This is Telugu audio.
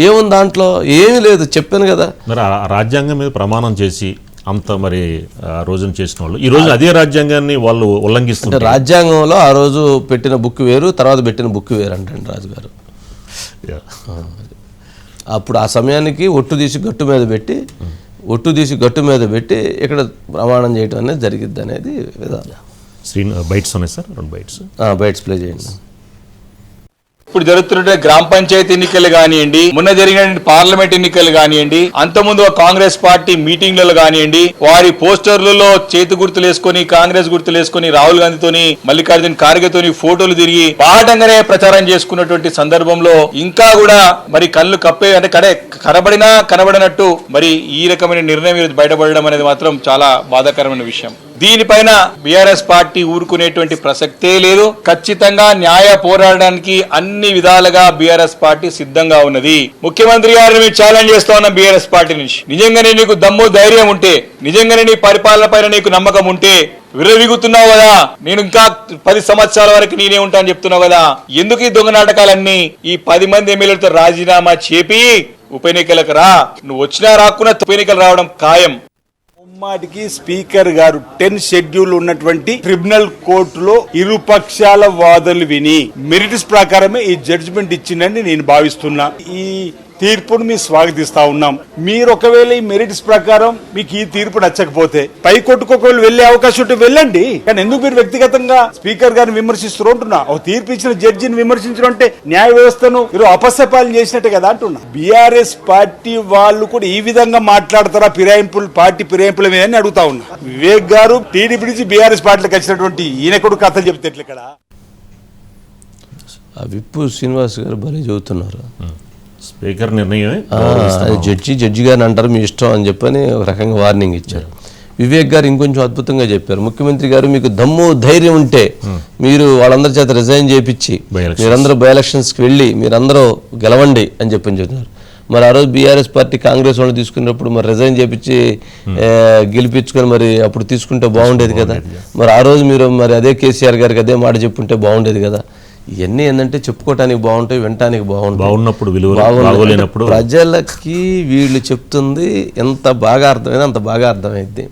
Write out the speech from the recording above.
ఏముంది దాంట్లో? ఏమీ లేదు, చెప్పాను కదా. మరి రాజ్యాంగం మీద ప్రమాణం చేసి అంత మరి ఆ రోజున చేసిన వాళ్ళు ఈ రోజు అదే రాజ్యాంగాన్ని వాళ్ళు ఉల్లంఘిస్తుంటారు. రాజ్యాంగంలో ఆ రోజు పెట్టిన బుక్ వేరు, తర్వాత పెట్టిన బుక్ వేరు అంటండి రాజుగారు. అప్పుడు ఆ సమయానికి ఒట్టు తీసి గట్టు మీద పెట్టి ఇక్కడ ప్రమాణం చేయడం అనేది జరిగిద్ది అనేది విధానం. బైట్స్ ఉన్నాయి సార్, 2 బైట్స్ బైట్స్ ప్లే చేయండి. ఇప్పుడు జరుగుతున్న గ్రామ పంచాయతీ ఎన్నికలు కానివ్వండి, మొన్న జరిగిన పార్లమెంట్ ఎన్నికలు కానివ్వండి, అంతకుముందు కాంగ్రెస్ పార్టీ మీటింగ్లలో కానివ్వండి, వారి పోస్టర్లలో చేతి గుర్తులు వేసుకొని, కాంగ్రెస్ గుర్తులు వేసుకొని, రాహుల్ గాంధీతోని, మల్లికార్జున ఖార్గేతోని ఫోటోలు తిరిగి బాటంగానే ప్రచారం చేసుకున్నటువంటి సందర్భంలో ఇంకా కూడా మరి కళ్ళు కప్పే అంటే కనబడినట్టు మరి ఈ రకమైన నిర్ణయం ఈరోజు బయటపడడం అనేది మాత్రం చాలా బాధాకరమైన విషయం. దీనిపైన బీఆర్ఎస్ పార్టీ ఊరుకునేటువంటి ప్రసక్తే లేదు. ఖచ్చితంగా న్యాయ పోరాడడానికి అన్ని విధాలుగా బీఆర్ఎస్ పార్టీ సిద్ధంగా ఉన్నది. ముఖ్యమంత్రి గారిని మేము ఛాలెంజ్ చేస్తా ఉన్నాం బీఆర్ఎస్ పార్టీ నుంచి. నిజంగానే నీకు దమ్ము ధైర్యం ఉంటే, నిజంగానే నీ పరిపాలన పైన నీకు నమ్మకం ఉంటే, విరవిగుతున్నావు కదా, నేను ఇంకా 10 సంవత్సరాల వరకు నేనే ఉంటా అని చెప్తున్నావు కదా, ఎందుకు ఈ దొంగ నాటకాలన్నీ? ఈ 10 మంది ఎమ్మెల్యేలతో రాజీనామా చేపి ఉప ఎన్నికలకు రా. నువ్వు వచ్చినా రాకున్నా ఉప ఎన్నికలు రావడం ఖాయం. మాటికి స్పీకర్ గారు 10 షెడ్యూల్ ఉన్నటువంటి ట్రిబ్యునల్ కోర్టులో ఇరు పక్షాల వాదనలు విని మెరిట్స్ ప్రకారమే ఈ జడ్జిమెంట్ ఇచ్చిందని నేను భావిస్తున్నా. ఈ తీర్పును మేము స్వాగతిస్తా ఉన్నాం. మీరు ఒకవేళ ఈ మెరిట్స్ ప్రకారం మీకు ఈ తీర్పు నచ్చకపోతే పై కోర్టుకు ఒకవేళ వెళ్లే అవకాశం ఉంటే వెళ్ళండి. కానీ ఎందుకు మీరు వ్యక్తిగతంగా స్పీకర్ గారిని విమర్శిస్తూ ఉంటున్నా? ఒక తీర్పు ఇచ్చిన జడ్జిని విమర్శించడం అంటే న్యాయ వ్యవస్థను మీరు అపసపాలన చేసినట్టే కదా అంటున్నా. బీఆర్ఎస్ పార్టీ వాళ్ళు కూడా ఈ విధంగా మాట్లాడతారా? పార్టీ ఫిరాయింపుల మీద అని అడుగుతా ఉన్నా. వివేక్ గారు టీడీపీ నుంచి బీఆర్ఎస్ పార్టీలకు వచ్చినటువంటి ఈయన కూడా కథలు చెప్తే ఎట్లా? ఇక్కడ విప్పు శ్రీనివాస్ గారు భలే చెబుతున్నారు. స్పీకర్ నిర్ణయమే జడ్జి గారిని అంటారు మీ ఇష్టం అని చెప్పని ఒక రకంగా వార్నింగ్ ఇచ్చారు. వివేక్ గారు ఇంకొంచెం అద్భుతంగా చెప్పారు. ముఖ్యమంత్రి గారు మీకు దమ్ము ధైర్యం ఉంటే మీరు వాళ్ళందరి చేత రిజైన్ చేయించి మీరందరూ బై ఎలక్షన్స్కి వెళ్ళి మీరందరూ గెలవండి అని చెప్తున్నారు. మరి ఆ రోజు బీఆర్ఎస్ పార్టీ కాంగ్రెస్ వాళ్ళు తీసుకున్నప్పుడు మరి రిజైన్ చేయించి గెలిపించుకొని మరి అప్పుడు తీసుకుంటే బాగుండేది కదా. మరి ఆ రోజు మీరు మరి అదే కేసీఆర్ గారికి అదే మాట చెప్పుంటే బాగుండేది కదా. ఇవన్నీ ఏంటంటే చెప్పుకోవటానికి బాగుంటాయి, వినటానికి బాగుంటుంది. ప్రజలకి వీళ్ళు చెప్తుంది ఎంత బాగా అర్థమైంది అంత బాగా అర్థమైంది.